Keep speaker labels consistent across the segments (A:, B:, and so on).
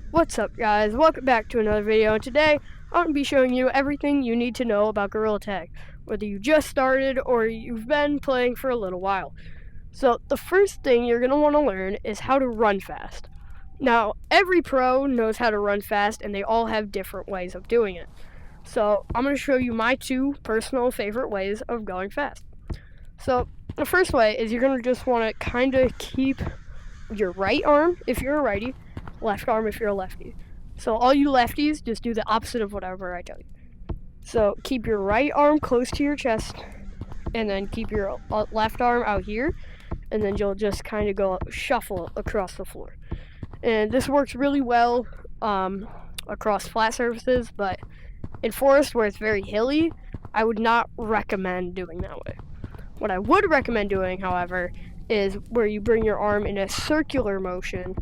A: What's up, guys? Welcome back to another video, and today I'm going to be showing you everything you need to know about Gorilla Tag, whether you just started or you've been playing for a little while. So the first thing you're going to want to learn is how to run fast. Now, every pro knows how to run fast, and they all have different ways of doing it. So I'm going to show you my two personal favorite ways of going fast. So the first way is you're going to just want to kind of keep your right arm if you're a righty, left arm if you're a lefty. So all you lefties, just do the opposite of whatever I tell you. So keep your right arm close to your chest, and then keep your left arm out here, and then you'll just kind of go shuffle across the floor. And this works really well across flat surfaces, but in forest where it's very hilly, I would not recommend doing that way. What I would recommend doing, however, is where you bring your arm in a circular motion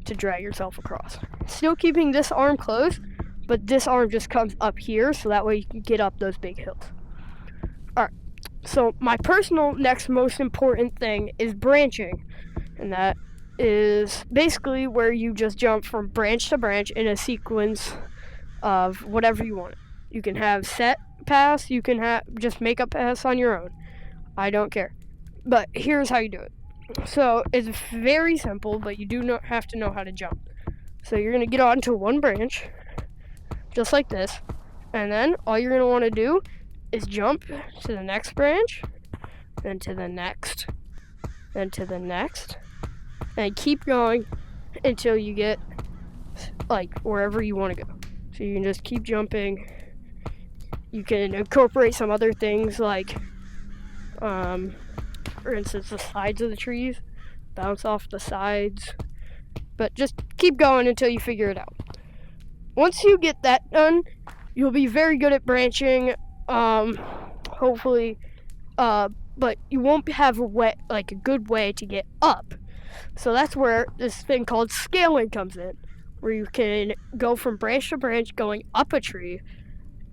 A: to drag yourself across. Still keeping this arm close, but this arm just comes up here, so that way you can get up those big hills. Alright, so my personal next most important thing is branching, and that is basically where you just jump from branch to branch in a sequence of whatever you want. You can have set pass, you can just make a pass on your own. I don't care. But here's how you do it. So it's very simple, but you do not have to know how to jump. So you're going to get onto one branch, just like this, and then all you're going to want to do is jump to the next branch, then to the next, then to the next, and keep going until you get like wherever you want to go. So you can just keep jumping. You can incorporate some other things like for instance, the sides of the trees, bounce off the sides, but just keep going until you figure it out. Once you get that done, you'll be very good at branching, hopefully, but you won't have a good way to get up. So that's where this thing called scaling comes in, where you can go from branch to branch going up a tree,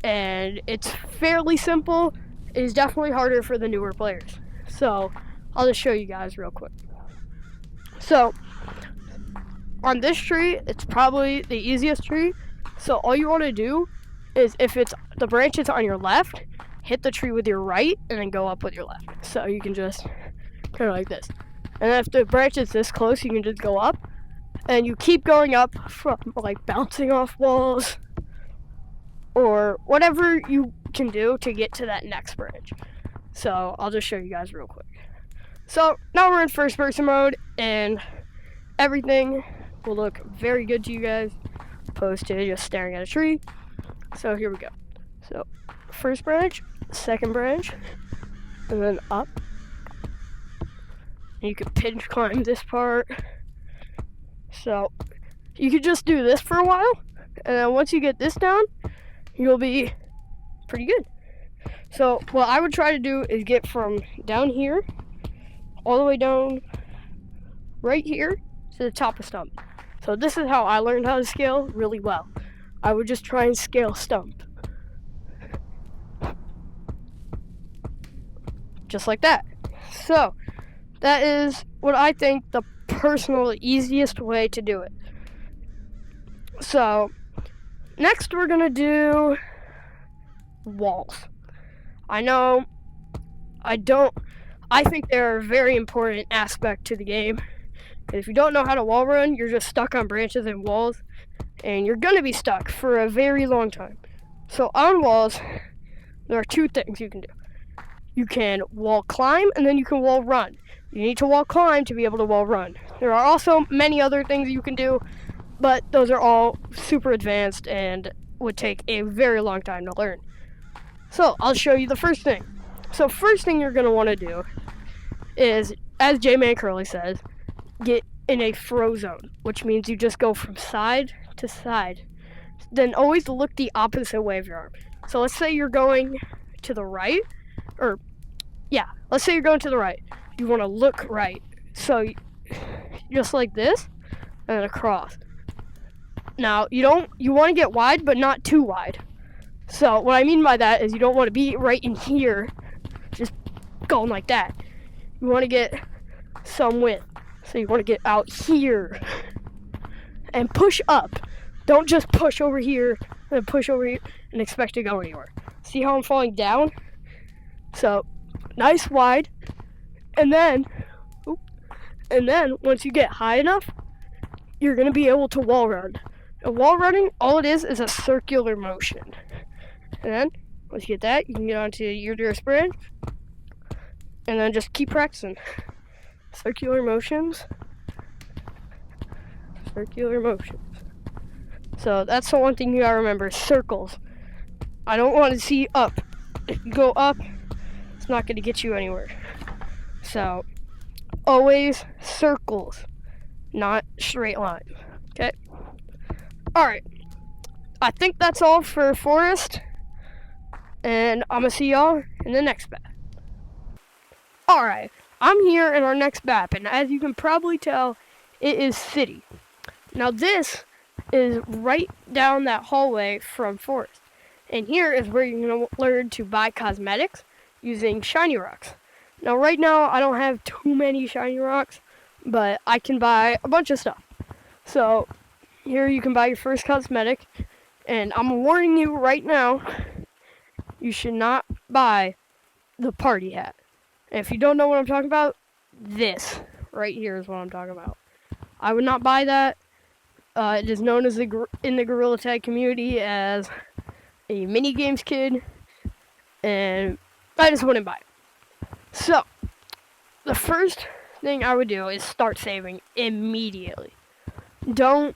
A: and it's fairly simple. It is definitely harder for the newer players. So I'll just show you guys real quick. So on this tree, it's probably the easiest tree. So all you want to do is, if it's the branch is on your left, hit the tree with your right and then go up with your left. So you can just kind of like this. And then if the branch is this close, you can just go up, and you keep going up from like bouncing off walls or whatever you can do to get to that next branch. So I'll just show you guys real quick. So now we're in first person mode, and everything will look very good to you guys, opposed to just staring at a tree. So here we go. So first branch, second branch, and then up. And you can pinch climb this part. So you could just do this for a while, and then once you get this down, you'll be pretty good. So what I would try to do is get from down here all the way down right here to the top of stump. So this is how I learned how to scale really well. I would just try and scale stump. Just like that. So that is what I think the personal easiest way to do it. So next we're gonna do walls. I think they're a very important aspect to the game. If you don't know how to wall run, you're just stuck on branches and walls, and you're gonna be stuck for a very long time. So on walls, there are two things you can do. You can wall climb, and then you can wall run. You need to wall climb to be able to wall run. There are also many other things you can do, but those are all super advanced and would take a very long time to learn. So I'll show you the first thing. So first thing you're going to want to do is, as J-Man Curly says, get in a throw zone, which means you just go from side to side. Then always look the opposite way of your arm. So let's say you're going to the right, let's say you're going to the right. You want to look right. So just like this, and then across. Now, you want to get wide, but not too wide. So what I mean by that is you don't want to be right in here, just going like that. You want to get some width. So you want to get out here and push up. Don't just push over here and push over here and expect to go anywhere. See how I'm falling down? So, nice wide. And then once you get high enough, you're going to be able to wall run. And wall running, all it is a circular motion. And then, once you get that, you can get onto your deer sprint. And then just keep practicing. Circular motions. Circular motions. So that's the one thing you gotta remember, circles. I don't want to see up. If you go up, it's not gonna get you anywhere. So, always circles, not straight lines, okay? Alright, I think that's all for Forest, and I'm gonna see y'all in the next BAP. Alright, I'm here in our next BAP, and as you can probably tell, it is City. Now this is right down that hallway from Forest. And here is where you're going to learn to buy cosmetics using shiny rocks. Now right now I don't have too many shiny rocks, but I can buy a bunch of stuff. So here you can buy your first cosmetic, and I'm warning you right now, you should not buy the party hat. And if you don't know what I'm talking about, this right here is what I'm talking about. I would not buy that. It is known as in the Gorilla Tag community as a mini games kid, and I just wouldn't buy it. So, the first thing I would do is start saving immediately. Don't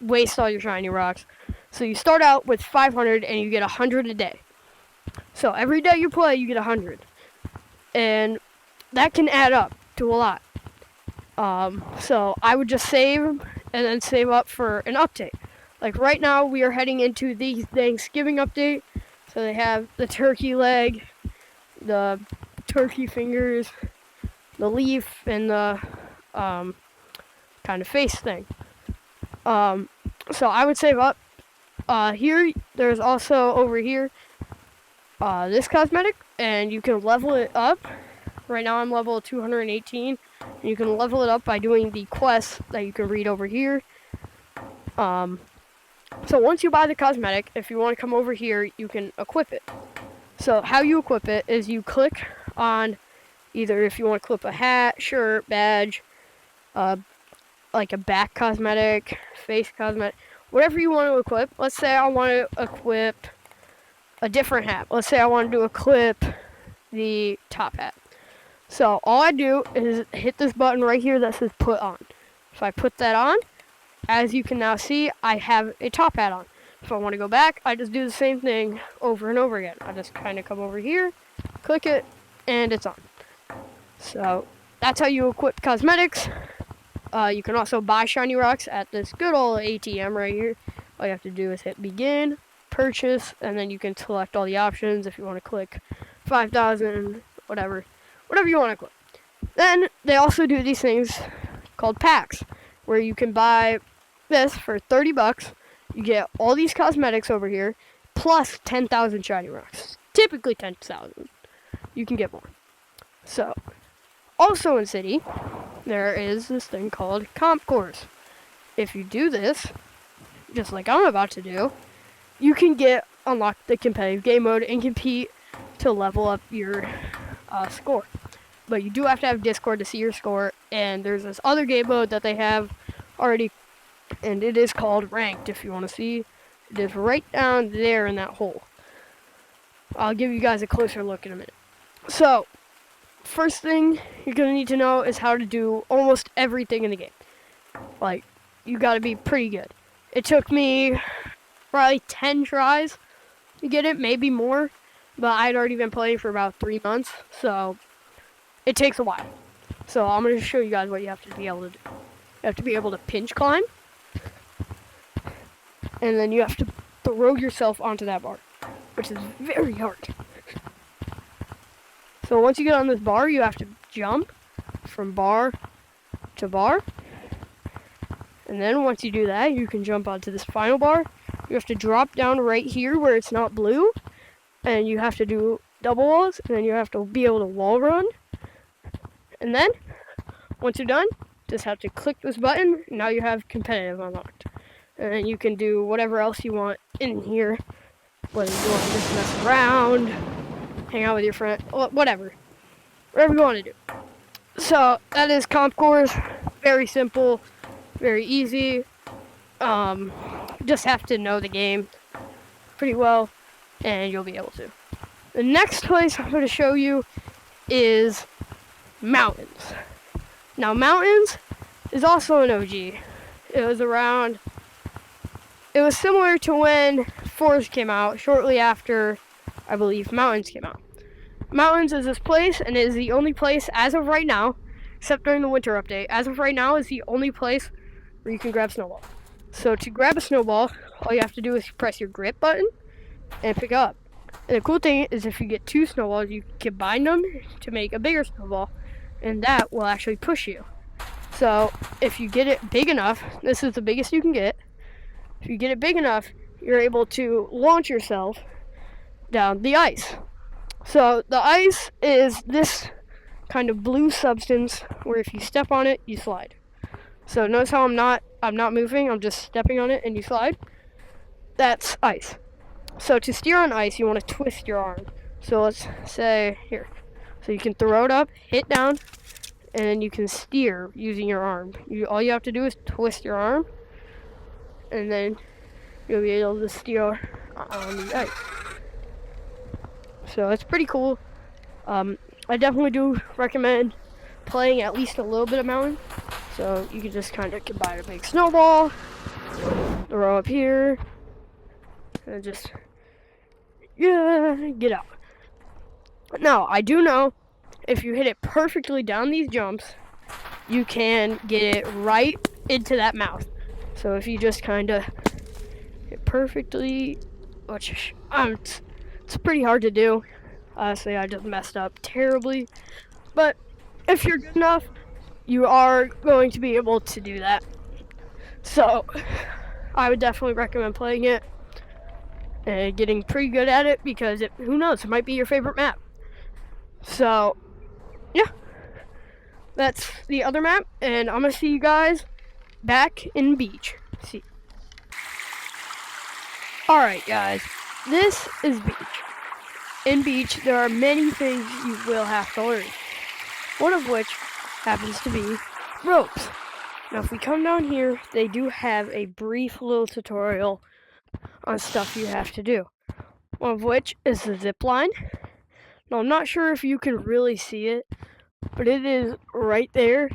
A: waste all your shiny rocks. So you start out with 500 and you get 100 a day. So every day you play, you get 100. And that can add up to a lot. So I would just save and then save up for an update. Like right now we are heading into the Thanksgiving update. So they have the turkey leg, the turkey fingers, the leaf, and the kind of face thing. So I would save up. Here, there's also over here this cosmetic, and you can level it up. Right now I'm level 218, and you can level it up by doing the quests that you can read over here. So once you buy the cosmetic, if you want to come over here, you can equip it. So how you equip it is you click on either if you want to equip a hat, shirt, badge, like a back cosmetic, face cosmetic, whatever you want to equip. Let's say I want to equip a different hat. Let's say I wanted to equip the top hat. So all I do is hit this button right here that says put on. If I put that on, as you can now see, I have a top hat on. If I want to go back, I just do the same thing over and over again. I just kind of come over here, click it, and it's on. So that's how you equip cosmetics. You can also buy shiny rocks at this good old ATM right here. All you have to do is hit begin, purchase, and then you can select all the options if you want to click 5,000, whatever you want to click. Then they also do these things called packs, where you can buy this for 30 bucks. You get all these cosmetics over here, plus 10,000 shiny rocks. Typically 10,000. You can get more. So, also in City, there is this thing called Comp Cores. If you do this, just like I'm about to do, you can unlock the competitive game mode and compete to level up your score. But you do have to have Discord to see your score, and there's this other game mode that they have already, and it is called Ranked, if you want to see. It is right down there in that hole. I'll give you guys a closer look in a minute. So, first thing you're going to need to know is how to do almost everything in the game. Like, you got to be pretty good. It took me probably 10 tries to get it, maybe more, but I'd already been playing for about 3 months, so it takes a while. So I'm going to show you guys what you have to be able to do. You have to be able to pinch climb, and then you have to throw yourself onto that bar, which is very hard. So once you get on this bar, you have to jump from bar to bar. And then once you do that, you can jump onto this final bar. You have to drop down right here where it's not blue. And you have to do double walls. And then you have to be able to wall run. And then, once you're done, just have to click this button. Now you have competitive unlocked. And then you can do whatever else you want in here. Whether you want to just mess around, hang out with your friend, whatever. Whatever you want to do. So that is Comp Course. Very simple, very easy. Just have to know the game pretty well, and you'll be able to. The next place I'm going to show you is Mountains. Now, Mountains is also an OG. It was similar to when Forest came out, shortly after, I believe, Mountains came out. Mountains is this place, and it is the only place, as of right now, except during the winter update, as of right now, is the only place where you can grab snowball. So to grab a snowball, all you have to do is press your grip button and pick it up. And the cool thing is if you get 2 snowballs, you can combine them to make a bigger snowball, and that will actually push you. So if you get it big enough, this is the biggest you can get. If you get it big enough, you're able to launch yourself down the ice. So the ice is this kind of blue substance where if you step on it, you slide. So notice how I'm not moving, I'm just stepping on it and you slide. That's ice. So to steer on ice, you want to twist your arm. So let's say here. So you can throw it up, hit down, and then you can steer using your arm. All you have to do is twist your arm, and then you'll be able to steer on the ice. So it's pretty cool. I definitely do recommend playing at least a little bit of Mountain. So you can just kind of combine a big snowball, throw up here, and just get out. Now, I do know if you hit it perfectly down these jumps, you can get it right into that mouth. So if you just kind of hit perfectly, which it's pretty hard to do. Honestly, I just messed up terribly. But if you're good enough, you are going to be able to do that. So I would definitely recommend playing it and getting pretty good at it, because who knows, it might be your favorite map. So yeah, that's the other map, and I'm gonna see you guys back in Beach. See. Alright guys, this is Beach. In Beach, there are many things you will have to learn. One of which happens to be ropes. Now if we come down here, they do have a brief little tutorial on stuff you have to do. One of which is the zip line. Now I'm not sure if you can really see it, but it is right there.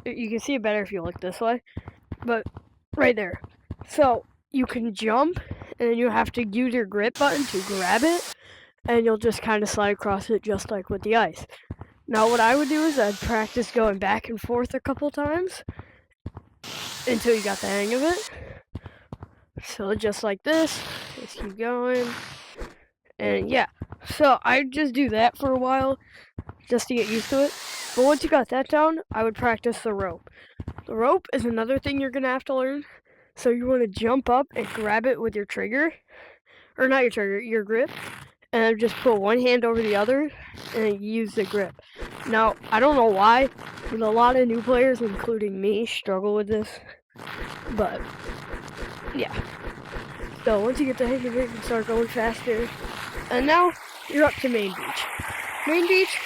A: You can see it better if you look this way, but right there. So you can jump, and then you have to use your grip button to grab it, and you'll just kind of slide across it just like with the ice. Now what I would do is I'd practice going back and forth a couple times until you got the hang of it. So just like this, just keep going, and yeah. So I just do that for a while just to get used to it. But once you got that down, I would practice the rope. The rope is another thing you're gonna have to learn. So you want to jump up and grab it with your trigger, or not your trigger, your grip, and just put one hand over the other and use the grip. Now, I don't know why, but a lot of new players, including me, struggle with this. But yeah. So once you get the hang of it, you can start going faster. And now you're up to Main Beach. Main Beach,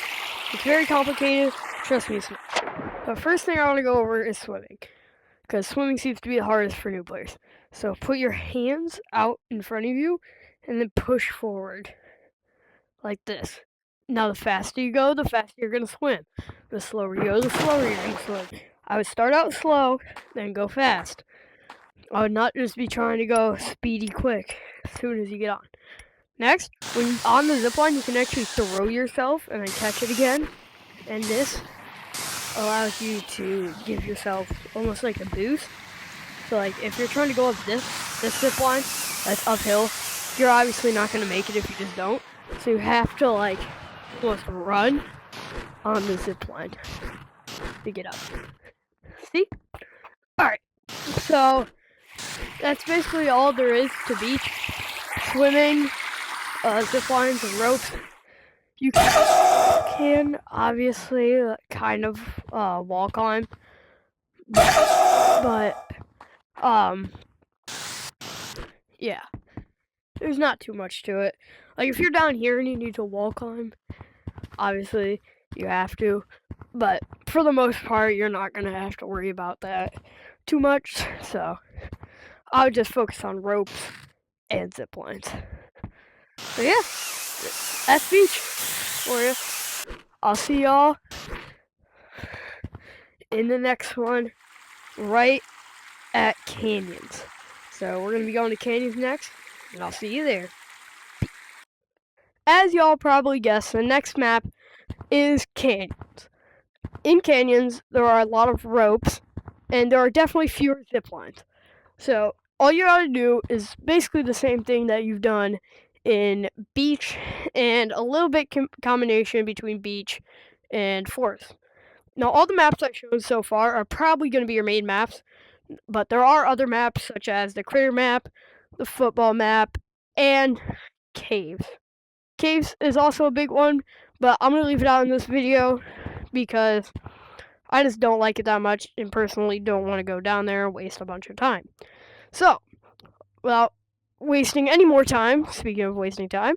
A: it's very complicated. Trust me, it's not. The first thing I want to go over is swimming, because swimming seems to be the hardest for new players. So put your hands out in front of you and then push forward like this. Now the faster you go, the faster you're going to swim. The slower you go, the slower you're going to swim. I would start out slow, then go fast. I would not just be trying to go speedy quick as soon as you get on. Next, when you're on the zipline, you can actually throw yourself and then catch it again. And this allows you to give yourself almost like a boost. So like if you're trying to go up this zipline that's uphill, you're obviously not going to make it if you just don't. So you have to like almost run on the zipline to get up. See? Alright, so that's basically all there is to beach. Swimming, zip lines, and ropes. You can obviously kind of wall climb, but Yeah, there's not too much to it. Like, if you're down here and you need to wall climb, obviously you have to, but for the most part, you're not gonna have to worry about that too much. So I would just focus on ropes and zip lines. So yeah, that's beach for you. I'll see y'all in the next one, right at canyons. So we're gonna be going to canyons next, and I'll see you there. As y'all probably guessed, the next map is canyons. In canyons, there are a lot of ropes, and there are definitely fewer zip lines. So all you gotta do is basically the same thing that you've done in beach, and a little bit combination between beach and forest. Now, all the maps I've shown so far are probably going to be your main maps, but there are other maps such as the critter map, the football map, and caves. Caves is also a big one, but I'm going to leave it out in this video because I just don't like it that much and personally don't want to go down there and waste a bunch of time. So, without wasting any more time, speaking of wasting time,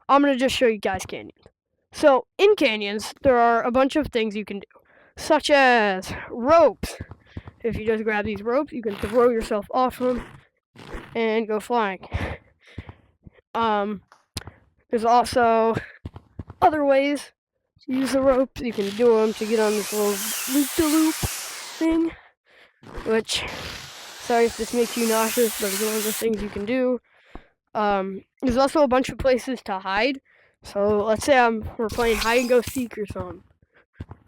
A: I'm going to just show you guys canyons. So, in canyons, there are a bunch of things you can do, such as ropes. If you just grab these ropes, you can throw yourself off them and go flying. There's also other ways to use the ropes. You can do them to get on this little loop-de-loop thing, which, sorry if this makes you nauseous, but it's one of the things you can do. There's also a bunch of places to hide. So let's say we're playing hide and go seek or something,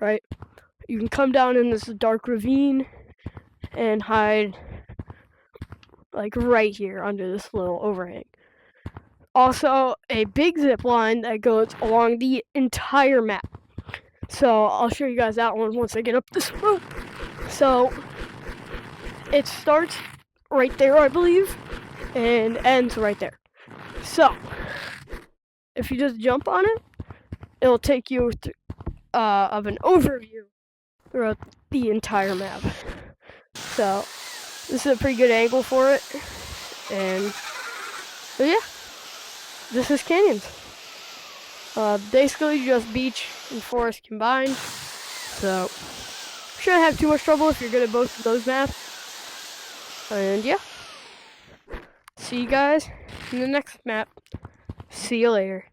A: right? You can come down in this dark ravine and hide like right here under this little overhang. Also, a big zip line that goes along the entire map. So I'll show you guys that one once I get up this rope. So it starts right there, I believe, and ends right there. So if you just jump on it, it'll take you of an overview throughout the entire map. So this is a pretty good angle for it, and so yeah, this is canyons. Basically just beach and forest combined. So shouldn't have too much trouble if you're good at both of those maps. And yeah, see you guys in the next map. See you later.